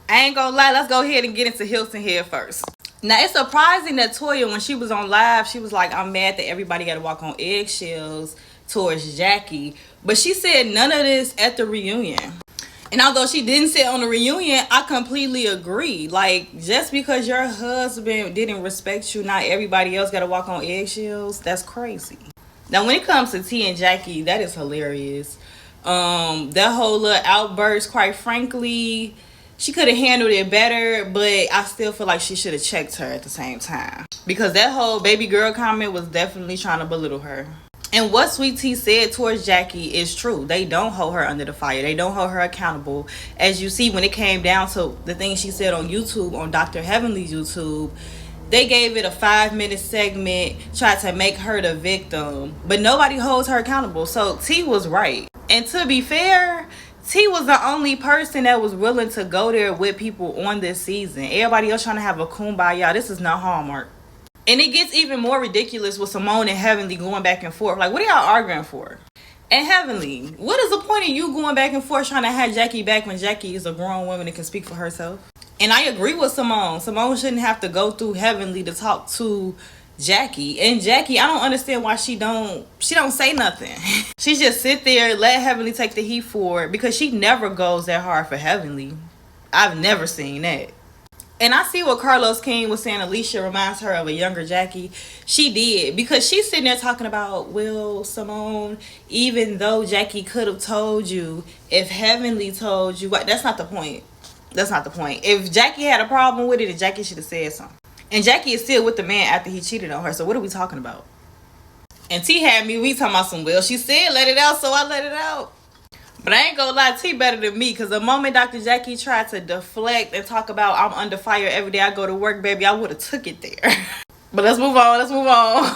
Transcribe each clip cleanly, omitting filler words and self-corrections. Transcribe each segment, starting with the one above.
I ain't gonna lie, let's go ahead and get into Hilton here first. Now, it's surprising that Toya, when she was on live, she was like, I'm mad that everybody got to walk on eggshells towards Jackie. But she said none of this at the reunion. And although she didn't say on the reunion, I completely agree. Like, just because your husband didn't respect you, not everybody else got to walk on eggshells. That's crazy. Now, when it comes to T and Jackie, that is hilarious. That whole little outburst, quite frankly, she could have handled it better, but I still feel like she should have checked her at the same time. Because that whole baby girl comment was definitely trying to belittle her. And what Sweet Tea said towards Jackie is true. They don't hold her under the fire. They don't hold her accountable. As you see, when it came down to the things she said on YouTube, on Dr. Heavenly's YouTube, they gave it a 5-minute segment, tried to make her the victim. But nobody holds her accountable. So T was right. And to be fair, T was the only person that was willing to go there with people on this season. Everybody else trying to have a kumbaya. This is not Hallmark. And it gets even more ridiculous with Simone and Heavenly going back and forth. Like, what are y'all arguing for? And Heavenly, what is the point of you going back and forth trying to have Jackie back when Jackie is a grown woman and can speak for herself? And I agree with Simone. Simone shouldn't have to go through Heavenly to talk to Jackie. And Jackie, I don't understand why she don't say nothing. She just sit there, let Heavenly take the heat for it, because she never goes that hard for Heavenly. I've never seen that. And I see what Carlos King was saying. Alicia reminds her of a younger Jackie. She did, because she's sitting there talking about, well, Simone, even though Jackie could have told you, if Heavenly told you, what? That's not the point. That's not the point. If Jackie had a problem with it, then Jackie should have said something. And Jackie is still with the man after he cheated on her. So what are we talking about? And T had me, we talking about some, well, she said let it out, so I let it out. But I ain't gonna lie, T better than me. Because the moment Dr. Jackie tried to deflect and talk about I'm under fire every day I go to work, baby, I would have took it there. But let's move on. Let's move on.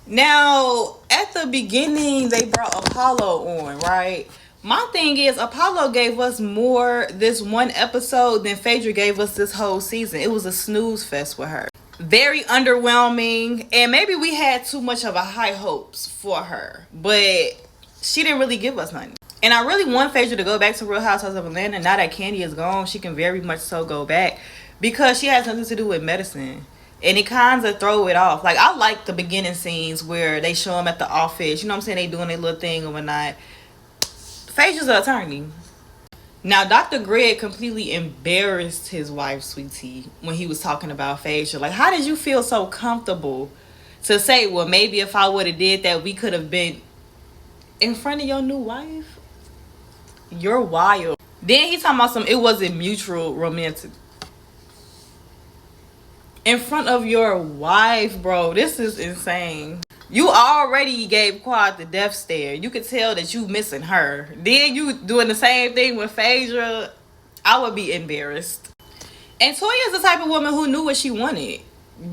Now, at the beginning, they brought Apollo on, right? My thing is, Apollo gave us more this one episode than Phaedra gave us this whole season. It was a snooze fest with her. Very underwhelming. And maybe we had too much of a high hopes for her. But she didn't really give us nothing. And I really want Phaedra to go back to Real Housewives of Atlanta. Now that Candy is gone, she can very much so go back. Because she has nothing to do with medicine. And it kind of throw it off. Like, I like the beginning scenes where they show them at the office. You know what I'm saying? They doing their little thing or whatnot. Phaedra's an attorney. Now, Dr. Greg completely embarrassed his wife, Sweet Tea, when he was talking about Phaedra. Like, how did you feel so comfortable to say, well, maybe if I would have did that, we could have been in front of your new wife? You're wild. Then he talking about it wasn't mutual romantic. In front of your wife, bro. This is insane. You already gave Quad the death stare. You could tell that you missing her. Then you doing the same thing with Phaedra. I would be embarrassed. And Toya is the type of woman who knew what she wanted.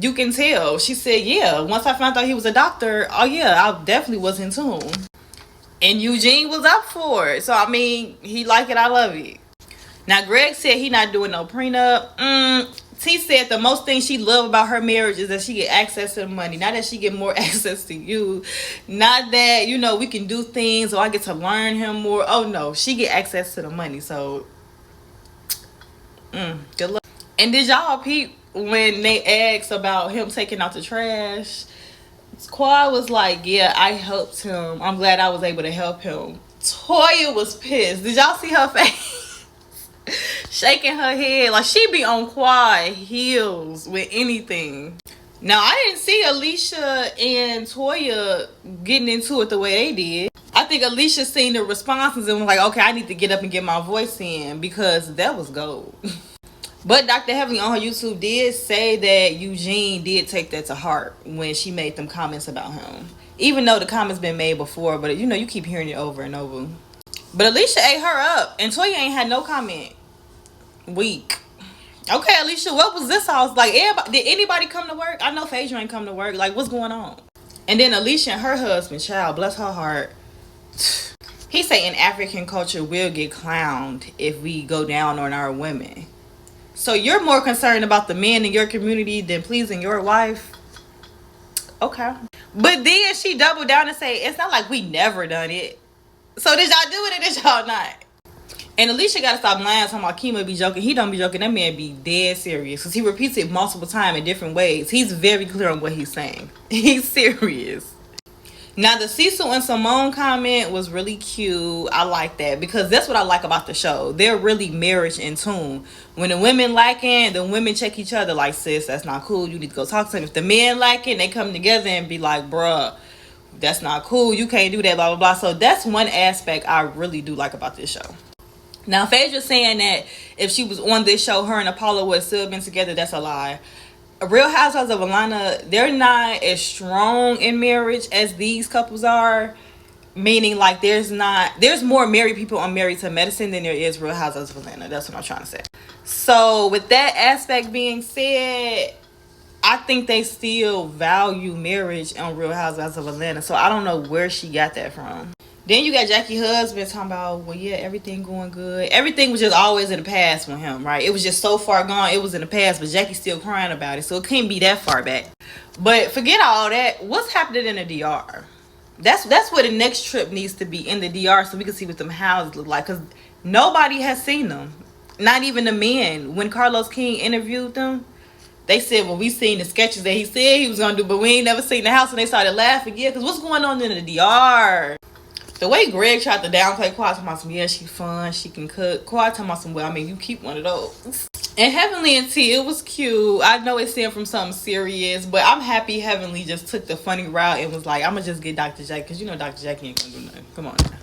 You can tell. She said, yeah, once I found out he was a doctor, oh yeah, I definitely was in tune. And Eugene was up for it. So, I mean, he like it, I love it. Now, Greg said he not doing no prenup. T said the most thing she love about her marriage is that she get access to the money. Not that she get more access to you. Not that, you know, we can do things or I get to learn him more. Oh, no. She get access to the money. So, good luck. And did y'all peep when they asked about him taking out the trash? Quad was like, yeah, I helped him. I'm glad I was able to help him. Toya was pissed. Did y'all see her face? Shaking her head. Like, she be on Quad heels with anything. Now, I didn't see Alicia and Toya getting into it the way they did. I think Alicia seen the responses and was like, okay, I need to get up and get my voice in, because that was gold. But Dr. Heavenly on her YouTube did say that Eugene did take that to heart when she made them comments about him. Even though the comments been made before, but you know, you keep hearing it over and over. But Alicia ate her up, and Toya ain't had no comment. Weak. Okay, Alicia, what was this house? Like, did anybody come to work? I know Phaedra ain't come to work. Like, what's going on? And then Alicia and her husband, child, bless her heart. He say in African culture, we'll get clowned if we go down on our women. So you're more concerned about the men in your community than pleasing your wife? Okay. But then she doubled down and say, it's not like we never done it. So did y'all do it or did y'all not? And Alicia gotta stop lying, talking about Kima be joking. He don't be joking. That man be dead serious. Because he repeats it multiple times in different ways. He's very clear on what he's saying. He's serious. Now, the Cecil and Simone comment was really cute. I like that. Because that's what I like about the show. They're really marriage in tune. When the women lacking, the women check each other like, sis, that's not cool. You need to go talk to him. If the men lacking, they come together and be like, bruh, that's not cool. You can't do that, blah, blah, blah. So that's one aspect I really do like about this show. Now, Phaedra saying that if she was on this show, her and Apollo would have still been together, that's a lie. Real Housewives of Atlanta, they're not as strong in marriage as these couples are. Meaning, like, there's more married people on Married to Medicine than there is Real Housewives of Atlanta. That's what I'm trying to say. So, with that aspect being said, I think they still value marriage on Real Housewives of Atlanta. So, I don't know where she got that from. Then you got Jackie husband talking about, well, yeah, everything going good. Everything was just always in the past with him, right? It was just so far gone. It was in the past, but Jackie's still crying about it. So it can't be that far back. But forget all that. What's happening in the DR? That's where the next trip needs to be, in the DR, so we can see what them houses look like. Because nobody has seen them. Not even the men. When Carlos King interviewed them, they said, well, we seen the sketches that he said he was going to do, but we ain't never seen the house. And they started laughing. Yeah, because what's going on in the DR? The way Greg tried to downplay Quad, talking about some, yeah, she fun, she can cook. Quad talking about some, well, I mean, you keep one of those. And Heavenly and T, it was cute. I know it stemmed from something serious, but I'm happy Heavenly just took the funny route and was like, I'm going to just get Dr. Jackie, because you know Dr. Jackie ain't going to do nothing. Come on now.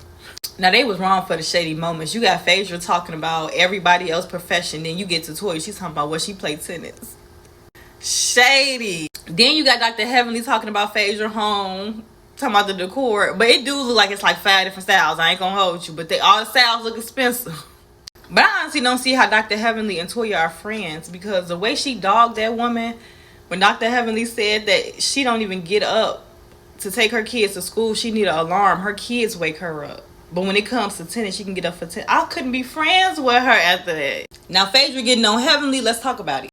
Now, they was wrong for the shady moments. You got Phaedra talking about everybody else's profession, then you get to Toya, she's talking about what she played tennis. Shady. Then you got Dr. Heavenly talking about Phaedra home, talking about the decor, but it do look like it's like 5 different styles. I ain't gonna hold you, but all the styles look expensive. But I honestly don't see how Dr. Heavenly and Toya are friends, because the way she dogged that woman when Dr. Heavenly said that she don't even get up to take her kids to school, she need an alarm, her kids wake her up. But when it comes to tennis, she can get up for tennis. I couldn't be friends with her after that. Now Phaedra getting on Heavenly, let's talk about it.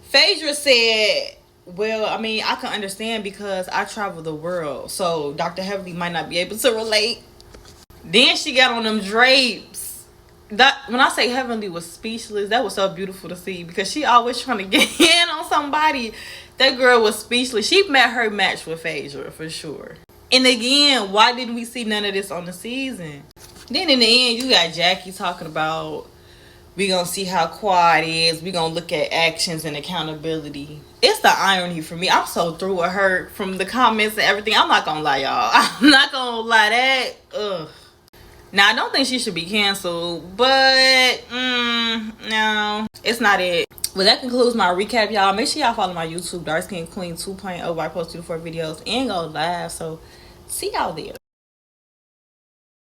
Phaedra said, well, I mean, I can understand because I travel the world. So Dr. Heavenly might not be able to relate. Then she got on them drapes. When I say Heavenly was speechless, that was so beautiful to see, because she always trying to get in on somebody. That girl was speechless. She met her match with Phaedra for sure. And again, why didn't we see none of this on the season? Then in the end, you got Jackie talking about, we gonna see how Quad is. We gonna look at actions and accountability. It's the irony for me. I'm so through with her from the comments and everything. I'm not gonna lie, y'all. I'm not gonna lie. That, ugh. Now, I don't think she should be canceled, but no, it's not it. Well, that concludes my recap, y'all. Make sure y'all follow my YouTube, Dark Skin Queen 2.0, where I post 2 to 4 videos and go live. So, see y'all there.